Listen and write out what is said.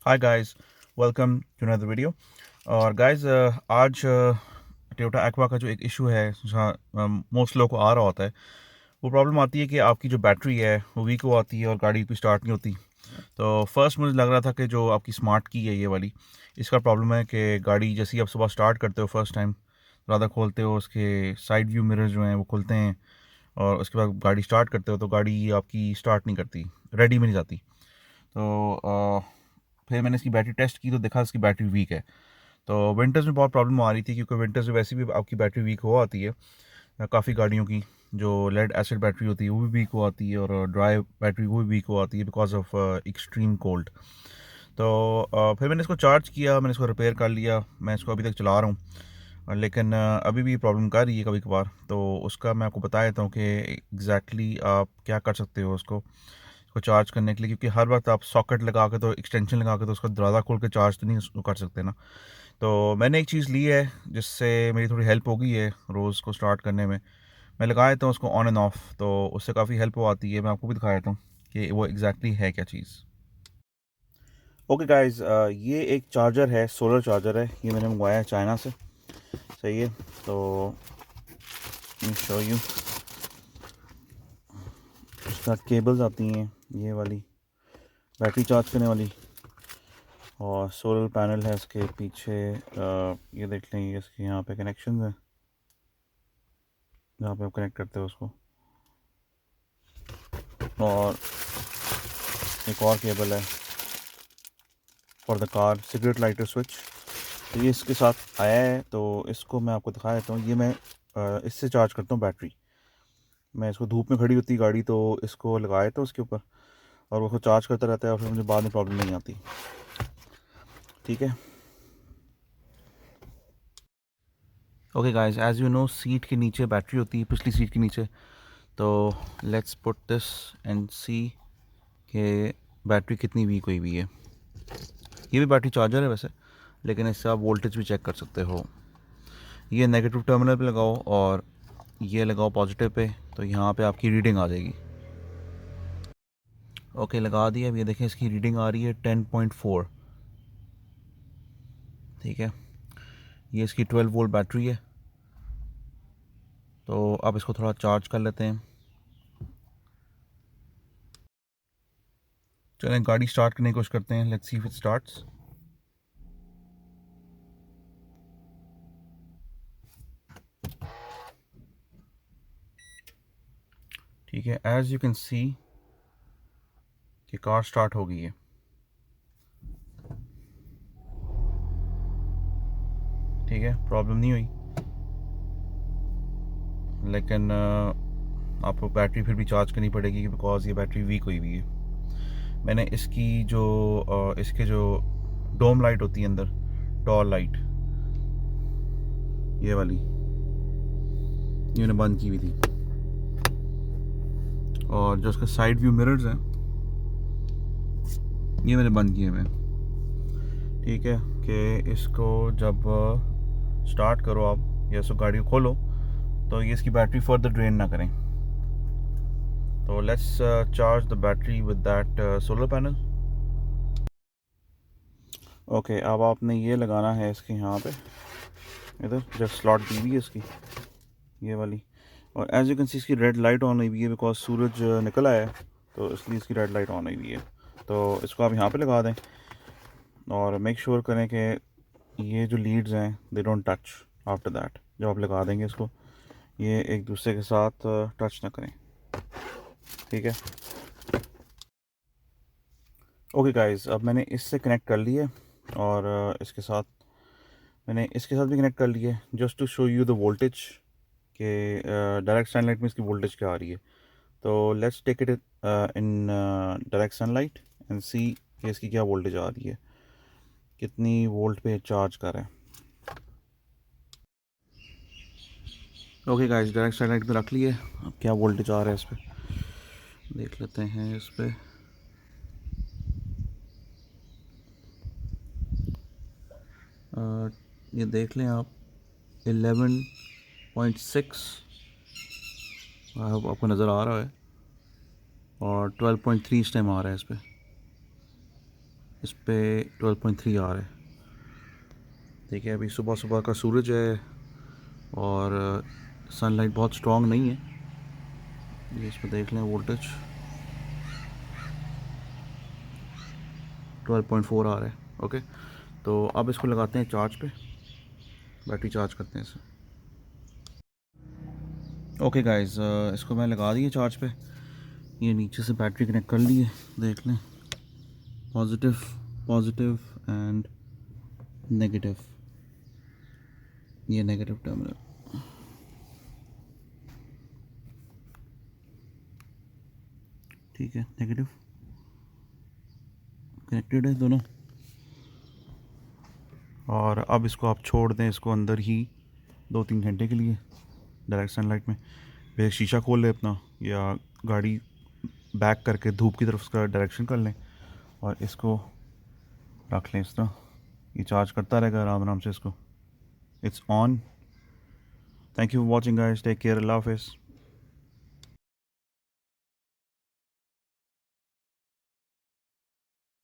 Hi guys, welcome to another video. और guys आज Toyota Aqua का जो एक इशू है जहाँ मोस्ट लोगों को आ रहा होता है, वो प्रॉब्लम आती है कि आपकी जो बैटरी है वो वीक हो आती है और गाड़ी भी स्टार्ट नहीं होती। तो फर्स्ट मुझे लग रहा था कि जो आपकी स्मार्ट की है ये वाली, इसका प्रॉब्लम है कि गाड़ी जैसे ही आप सुबह स्टार्ट करते हो फर्स्ट टाइम, ज़्यादा खोलते हो, उसके साइड व्यू मिरर जो हैं वो खुलते हैं और उसके बाद गाड़ी स्टार्ट करते हो तो गाड़ी आपकी स्टार्ट नहीं करती, रेडी में नहीं जाती। तो फिर मैंने इसकी बैटरी टेस्ट की तो देखा इसकी बैटरी वीक है। तो विंटर्स में बहुत प्रॉब्लम आ रही थी क्योंकि विंटर्स में वैसे भी आपकी बैटरी वीक हो आती है। काफ़ी गाड़ियों की जो लेड एसिड बैटरी होती है वो भी वीक हो आती है और ड्राई बैटरी वो भी वीक हो आती है बिकॉज ऑफ एक्सट्रीम कोल्ड। तो फिर मैंने इसको चार्ज किया, मैंने इसको रिपेयर कर लिया, मैं इसको अभी तक चला रहा हूँ, लेकिन अभी भी प्रॉब्लम कर रही है कभी कभार। तो उसका मैं आपको बता देता हूँ कि एग्जैक्टली आप क्या कर सकते हो उसको चार्ज करने के लिए, क्योंकि हर वक्त आप सॉकेट लगा के तो एक्सटेंशन लगा के तो उसका दरवाज़ा खोल के चार्ज तो नहीं कर सकते ना। तो मैंने एक चीज़ ली है जिससे मेरी थोड़ी हेल्प हो गई है रोज़ को स्टार्ट करने में। मैं लगा देता हूँ उसको ऑन एंड ऑफ, तो उससे काफ़ी हेल्प हो आती है। मैं आपको भी दिखा देता हूँ कि वो एग्जैक्टली है क्या चीज़। ओके गाइस, ये एक चार्जर है, सोलर चार्जर है, ये मैंने मंगवाया है चाइना से। सही है, तो शो यू, इसका केबल्स आती हैं ये वाली बैटरी चार्ज करने वाली, और सोलर पैनल है इसके पीछे। ये देख लें, ये इसके यहाँ पे कनेक्शन है जहाँ पे आप कनेक्ट करते हो उसको, और एक और केबल है for the car cigarette lighter switch. तो ये इसके साथ आया है, तो इसको मैं आपको दिखा देता हूँ। ये मैं इससे चार्ज करता हूँ बैटरी। मैं इसको धूप में खड़ी होती गाड़ी तो इसको लगा देता हूँ उसके ऊपर और वो चार्ज करता रहता है और फिर मुझे बाद में प्रॉब्लम नहीं आती। ठीक है। Okay guys, as you know seat के नीचे बैटरी होती है, पिछली सीट के नीचे। तो let's put this and see कि बैटरी कितनी वीक हुई हुई है। ये भी बैटरी चार्जर है वैसे, लेकिन इससे आप वोल्टेज भी चेक कर सकते हो। ये नेगेटिव टर्मिनल पे लगाओ और ये लगाओ पॉजिटिव पे, तो यहाँ पे आपकी रीडिंग आ जाएगी। ओके, लगा दिया। अब ये देखें, इसकी रीडिंग आ रही है 10.4। ठीक है, ये इसकी 12 वोल्ट बैटरी है। तो अब इसको थोड़ा चार्ज कर लेते हैं। चलें गाड़ी स्टार्ट करने की कोशिश करते हैं। Let's see if it starts. ठीक है, एज यू कैन सी कि कार स्टार्ट हो गई है। ठीक है, प्रॉब्लम नहीं हुई, लेकिन आपको बैटरी फिर भी चार्ज करनी पड़ेगी बिकॉज ये बैटरी वीक हुई हुई है। मैंने इसकी जो इसके जो डोम लाइट होती है अंदर, टॉल लाइट, ये वाली, ये मैंने बंद की हुई थी। और जो उसका साइड व्यू मिरर्स हैं ये मैंने बंद किए हुए हैं। ठीक है, कि इसको जब स्टार्ट करो आप या सो गाड़ी को खोलो तो ये इसकी बैटरी फर्दर ड्रेन ना करें। तो let's charge the battery with that solar panel. Okay, अब आपने ये लगाना है इसके यहाँ पे, इधर जब स्लॉट दी हुई है इसकी, ये वाली। और एज यू कैन सी इसकी रेड लाइट ऑन हुई है बिकॉज सूरज निकल आया है, तो इसलिए इसकी रेड लाइट ऑन हुई है। तो इसको आप यहाँ पे लगा दें और मेक श्योर करें कि ये जो लीड्स हैं they don't touch after that. जब आप लगा देंगे इसको, ये एक दूसरे के साथ टच ना करें। ठीक है। ओके गाइस, अब मैंने इससे कनेक्ट कर लिया और इसके साथ मैंने इसके साथ भी कनेक्ट कर लिया है, just to show you the voltage के डायरेक्ट सनलाइट में इसकी वोल्टेज क्या आ रही है। तो let's take it in direct sunlight and see कि इसकी क्या वोल्टेज आ रही है, कितनी वोल्ट पे चार्ज कर रहा है। ओके गाइस, डायरेक्ट सनलाइट में रख लिए। अब क्या वोल्टेज आ रहा है इस पर देख लेते हैं। इस पर ये देख लें आप, 11.6 आपको नज़र आ रहा है और 12.3 इस टाइम आ रहा है इस पर। इस पे 12.3 आ रहा है। देखिए अभी सुबह सुबह का सूरज है और सनलाइट बहुत स्ट्रॉन्ग नहीं है। ये इसमें देख लें वोल्टेज 12.4 आ रहा है। ओके, तो अब इसको लगाते हैं चार्ज पे, बैटरी चार्ज करते हैं इसे। ओके गाइस, इसको मैं लगा दिए चार्ज पे। ये नीचे से बैटरी कनेक्ट कर ली है, देख लें पॉजिटिव पॉजिटिव एंड नेगेटिव। ये नेगेटिव टर्मिनल, ठीक है, नेगेटिव कनेक्टेड है दोनों। और अब इसको आप छोड़ दें इसको अंदर ही 2-3 घंटे के लिए डायरेक्ट सनलाइट में। फिर शीशा खोल लें अपना, या गाड़ी बैक करके धूप की तरफ उसका डायरेक्शन कर लें और इसको रख लें इस तरह। ये चार्ज करता रहेगा आराम आराम से इसको। It's on. Thank you for watching guys, take care, अल्लाह हाफिज़।